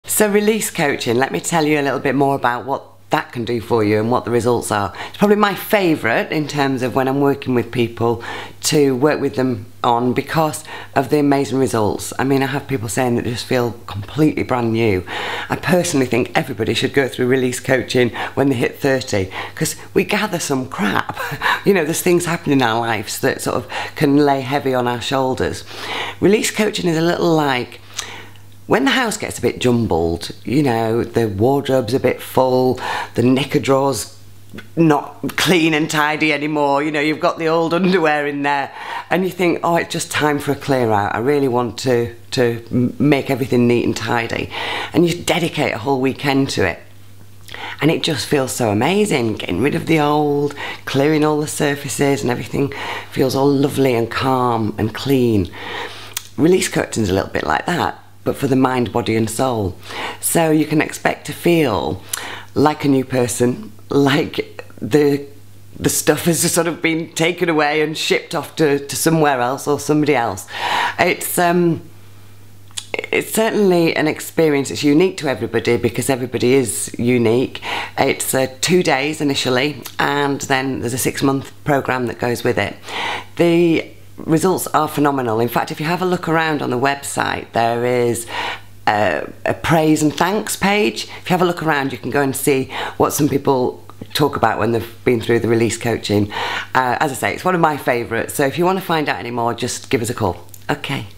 So release coaching, let me tell you a little bit more about what that can do for you and what the results are. It's probably my favourite in terms of when I'm working with people to work with them on, because of the amazing results. I mean, I have people saying that they just feel completely brand new. I personally think everybody should go through release coaching when they hit 30, because we gather some crap. You know, there's things happening in our lives that sort of can lay heavy on our shoulders. Release coaching is a little like when the house gets a bit jumbled, you know, the wardrobe's a bit full, the knicker drawer's not clean and tidy anymore, you know, you've got the old underwear in there, and you think, oh, it's just time for a clear out. I really want to make everything neat and tidy. And you dedicate a whole weekend to it. And it just feels so amazing, getting rid of the old, clearing all the surfaces, and everything feels all lovely and calm and clean. Release coaching's a little bit like that, but for the mind, body and soul. So you can expect to feel like a new person, like the stuff has just sort of been taken away and shipped off to somewhere else or somebody else. It's certainly an experience. It's unique to everybody because everybody is unique. It's 2 days initially, and then there's a 6-month program that goes with it. The results are phenomenal. In fact, if you have a look around on the website, there is a praise and thanks page. If you have a look around, you can go and see what some people talk about when they've been through the release coaching. As I say, it's one of my favourites, so if you want to find out any more, just give us a call. Okay.